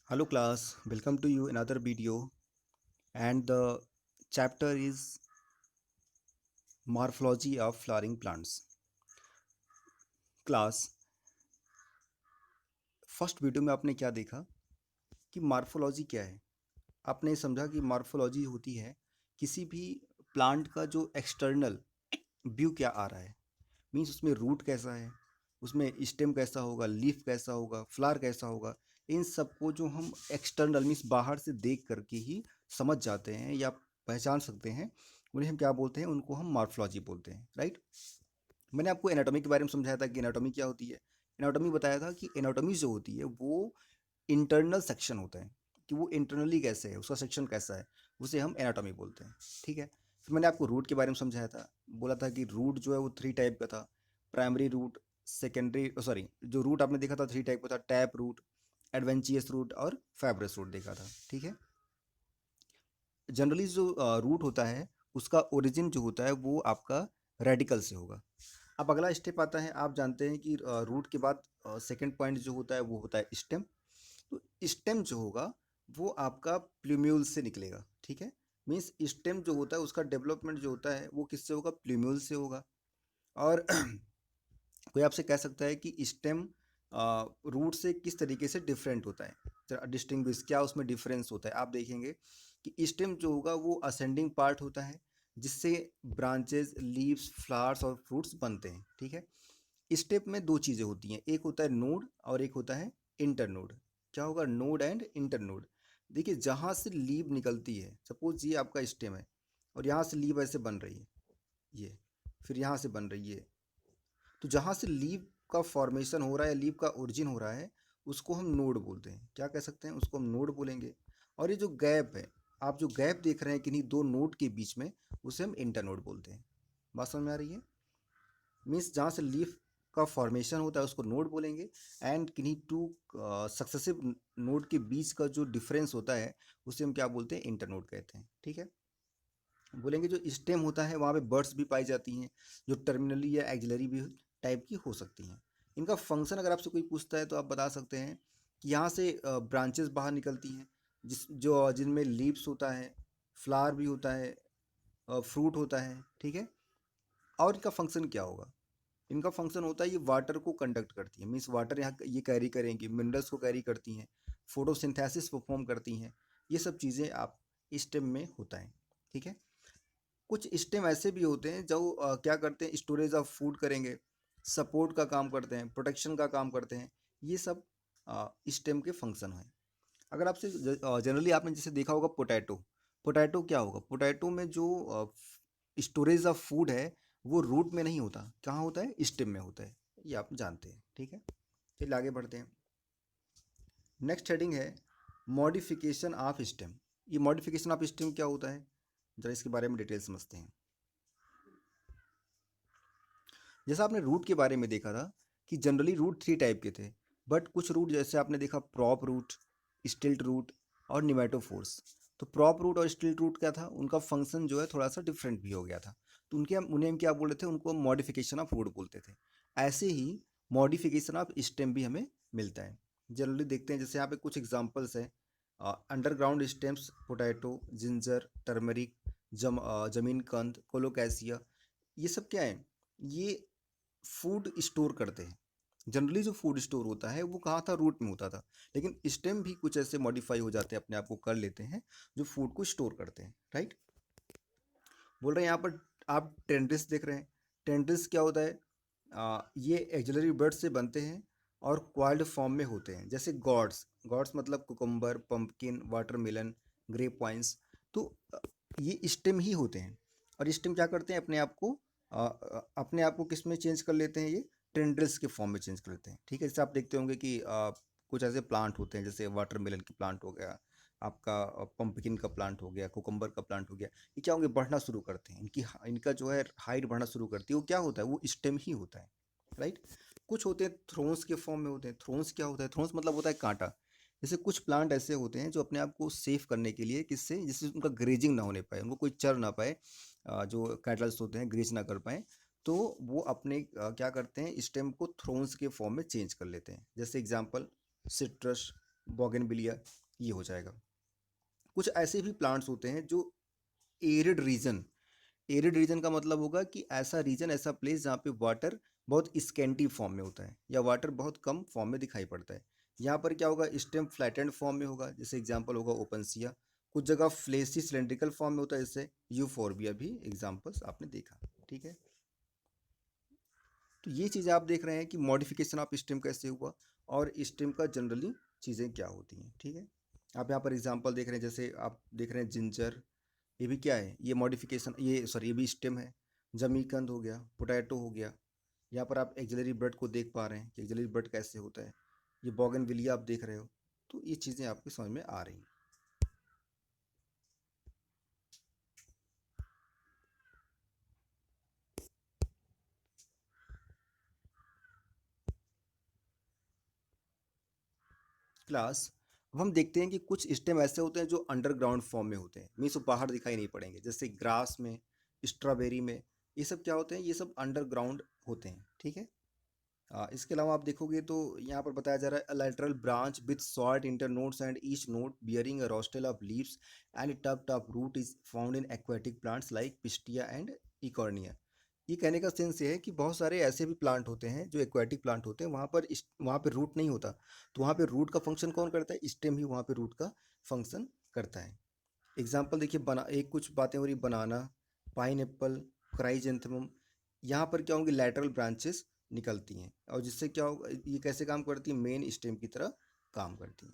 Hello class, welcome to you another video and the chapter is morphology of flowering plants. Class, first video में आपने क्या देखा कि morphology क्या है। आपने समझा कि मार्फोलॉजी होती है किसी भी प्लांट का जो एक्सटर्नल व्यू क्या आ रहा है, मीन्स उसमें रूट कैसा है, उसमें स्टेम कैसा होगा, लीफ कैसा होगा, फ्लावर कैसा होगा। इन सबको जो हम एक्सटर्नल मीन्स बाहर से देख करके ही समझ जाते हैं या पहचान सकते हैं, उन्हें हम क्या बोलते हैं, उनको हम मॉर्फोलॉजी बोलते हैं, राइट। मैंने आपको एनाटॉमी के बारे में समझाया था कि एनाटॉमी क्या होती है। एनाटॉमी बताया था कि एनाटॉमी जो होती है वो इंटरनल सेक्शन होता है, कि वो इंटरनली कैसे है, उसका सेक्शन कैसा है, उसे हम एनाटॉमी बोलते हैं। ठीक है। फिर मैंने आपको रूट के बारे में समझाया था, बोला था कि रूट जो है वो थ्री टाइप का था। प्राइमरी रूट, सेकेंडरी सॉरी, जो रूट आपने देखा था थ्री टाइप का था, टैप रूट, एडवेंचियस रूट और फाइब्रस रूट देखा था। ठीक है। जनरली जो रूट होता है उसका ओरिजिन जो होता है वो आपका रेडिकल से होगा। अब अगला स्टेप आता है, आप जानते हैं कि रूट के बाद सेकंड पॉइंट जो होता है वो होता है स्टेम। तो स्टेम जो होगा वो आपका प्लूम्यूल से निकलेगा। ठीक है। मीन्स स्टेम जो होता है उसका डेवलपमेंट जो होता है वो किससे होगा, प्लूम्यूल से होगा। और कोई आपसे कह सकता है कि स्टेम रूट से किस तरीके से डिफरेंट होता है, जरा डिस्टिंग्विश क्या उसमें डिफरेंस होता है। आप देखेंगे कि स्टेम जो होगा वो असेंडिंग पार्ट होता है, जिससे ब्रांचेस, लीव्स, फ्लावर्स और फ्रूट्स बनते हैं। ठीक है। स्टेप में दो चीज़ें होती हैं, एक होता है नोड और एक होता है इंटरनोड। क्या होगा, नोड एंड इंटरनोड। देखिए जहाँ से लीव निकलती है, सपोज ये आपका स्टेम है और यहाँ से लीव ऐसे बन रही है, ये फिर यहाँ से बन रही है। तो जहाँ से लीव का फॉर्मेशन हो रहा है, लीव का ओरिजिन हो रहा है, उसको हम नोड बोलते हैं। क्या कह सकते हैं, उसको हम नोड बोलेंगे। और ये जो गैप है, आप जो गैप देख रहे हैं किन्हीं दो नोड के बीच में, उसे हम इंटरनोड बोलते हैं। बात समझ में आ रही है। मीन्स जहाँ से लीफ का फॉर्मेशन होता है उसको नोड बोलेंगे, एंड किन्हीं टू सक्सेसिव नोड के बीच का जो डिफरेंस होता है उसे हम क्या बोलते हैं, इंटरनोड कहते हैं। ठीक है। बोलेंगे जो स्टेम होता है वहाँ पे बर्ड्स भी पाई जाती हैं, जो टर्मिनली या एक्सिलरी भी टाइप की हो सकती हैं। इनका फंक्शन अगर आपसे कोई पूछता है तो आप बता सकते हैं कि यहाँ से ब्रांचेस बाहर निकलती हैं, जिनमें लीव्स होता है, फ्लावर भी होता है, फ्रूट होता है। ठीक है। और इनका फंक्शन क्या होगा, इनका फंक्शन होता है ये वाटर को कंडक्ट करती है, मीन्स वाटर यहाँ ये कैरी करेंगी, मिनरल्स को कैरी करती हैं, फोटोसिंथेसिस परफॉर्म करती हैं। ये सब चीज़ें आप स्टेम में होता है। ठीक है। कुछ स्टेम ऐसे भी होते हैं जो क्या करते हैं, स्टोरेज ऑफ फूड करेंगे, सपोर्ट का काम करते हैं, प्रोटेक्शन का काम करते हैं। ये सब स्टेम के फंक्शन हैं। अगर आपसे जनरली आपने जैसे देखा होगा पोटैटो, पोटैटो क्या होगा, पोटैटो में जो स्टोरेज ऑफ फूड है वो रूट में नहीं होता, कहाँ होता है, स्टेम में होता है। ये आप जानते हैं। ठीक है। चलिए आगे बढ़ते हैं। नेक्स्ट हेडिंग है मॉडिफिकेशन ऑफ स्टेम। ये मॉडिफिकेशन ऑफ स्टेम क्या होता है, जरा इसके बारे में डिटेल समझते हैं। जैसा आपने रूट के बारे में देखा था कि जनरली रूट थ्री टाइप के थे, बट कुछ रूट जैसे आपने देखा प्रॉप रूट, स्टिल्ट रूट और निमेटोफोर्स। तो प्रॉप रूट और स्टिल्ट रूट क्या था, उनका फंक्शन जो है थोड़ा सा डिफरेंट भी हो गया था। तो उन्हें हम क्या बोल रहे थे, उनको हम मॉडिफिकेशन ऑफ रूट बोलते थे। ऐसे ही मॉडिफिकेशन ऑफ स्टेम भी हमें मिलता है। जनरली देखते हैं, जैसे यहाँ पे कुछ एग्जांपल्स हैं। Underground stems, potato, ginger, turmeric, जमीन कंद, कोलोकैसिया, ये सब क्या है, ये फूड स्टोर करते हैं। जनरली जो फूड स्टोर होता है वो कहाँ था, रूट में होता था। लेकिन स्टेम भी कुछ ऐसे मॉडिफाई हो जाते हैं, अपने आप को कर लेते हैं, जो फूड को स्टोर करते हैं, राइट। बोल रहे हैं यहाँ पर आप टेंड्रिल्स देख रहे हैं। टेंड्रिल्स क्या होता है, ये एक्सिलरी बर्ड से बनते हैं और क्वाइल्ड फॉर्म में होते हैं, जैसे गॉड्स, गॉड्स मतलब cucumber, pumpkin, watermelon, grape vines. तो ये स्टेम ही होते हैं। और स्टेम क्या करते हैं, अपने आप को किस में चेंज कर लेते हैं, ये टेंड्रिल्स के फॉर्म में चेंज कर लेते हैं। ठीक है। जैसे आप देखते होंगे कि कुछ ऐसे प्लांट होते हैं, जैसे वाटरमेलन की प्लांट हो गया, आपका पंपकिन का प्लांट हो गया, कुकुम्बर का प्लांट हो गया। ये क्या होंगे, बढ़ना शुरू करते हैं, इनका जो है हाइट बढ़ना शुरू करती है। वो क्या होता है, वो स्टेम ही होता है, राइट। कुछ होते हैं थ्रोन्स के फॉर्म में होते हैं। थ्रोन्स क्या होता है, थ्रोन्स मतलब होता है कांटा। जैसे कुछ प्लांट ऐसे होते हैं जो अपने आप को सेफ करने के लिए, किससे, जिससे उनका ग्रेजिंग ना होने पाए, उनको कोई चर ना पाए, जो कैटल्स होते हैं ग्रेज ना कर पाए। तो वो अपने क्या करते हैं, स्टेम को थ्रोन्स के फॉर्म में चेंज कर लेते हैं। जैसे एग्जाम्पल सिट्रस, बोगनविलिया, ये हो जाएगा। कुछ ऐसे भी प्लांट्स होते हैं जो एरिड रीजन, एरिड रीजन का मतलब होगा कि ऐसा रीजन, ऐसा प्लेस जहाँ पे वाटर बहुत स्केंटी फॉर्म में होता है या वाटर बहुत कम फॉर्म में दिखाई पड़ता है। यहाँ पर क्या होगा, स्टेम फ्लैटेंड फॉर्म में होगा, जैसे एग्जांपल होगा ओपनसिया। कुछ जगह फ्लेसी सिलेंड्रिकल फॉर्म में होता है, जैसे यूफोर्बिया भी एग्जांपल्स आपने देखा। ठीक है, तो ये चीज़ें आप देख रहे हैं कि मॉडिफिकेशन ऑफ स्टेम कैसे हुआ और स्टेम का जनरली चीज़ें क्या होती हैं। ठीक है, आप यहाँ पर एग्जांपल देख रहे हैं, जैसे आप देख रहे हैं जिंजर, ये भी क्या है, ये मॉडिफिकेशन, ये सॉरी ये भी स्टेम है। जमीकंद हो गया, पोटैटो हो गया। यहाँ पर आप एक्सिलरी बर्ड को देख पा रहे हैं कि एक्सिलरी बर्ड कैसे होता है। ये बॉगनविलिया आप देख रहे हो। तो ये चीज़ें आपके समझ में आ रही हैं। क्लास, अब हम देखते हैं कि कुछ स्टेम ऐसे होते हैं जो अंडरग्राउंड फॉर्म में होते हैं, मीन्स वो बाहर दिखाई नहीं पड़ेंगे, जैसे ग्रास में, स्ट्रॉबेरी में। ये सब क्या होते हैं, ये सब अंडरग्राउंड होते हैं। ठीक है, इसके अलावा आप देखोगे तो यहाँ पर बताया जा रहा है lateral branch with short internodes and each node bearing a rostral of leaves and tucked up root is found in aquatic plants like Pistia and Eichhornia। ये कहने का सेंस ये है कि बहुत सारे ऐसे भी प्लांट होते हैं जो एक्वाटिक प्लांट होते हैं, वहाँ पे रूट नहीं होता, तो वहाँ पे रूट का फंक्शन कौन करता है, स्टेम ही वहाँ पे रूट का फंक्शन करता है। एग्जाम्पल देखिए, बना एक कुछ बातें हो रही, बनाना, पाइन एप्पल, क्राइजेंथेमम। यहाँ पर क्या होंगी, लैटरल ब्रांचेस निकलती हैं और जिससे क्या होगा, ये कैसे काम करती है, मेन स्टेम की तरह काम करती हैं।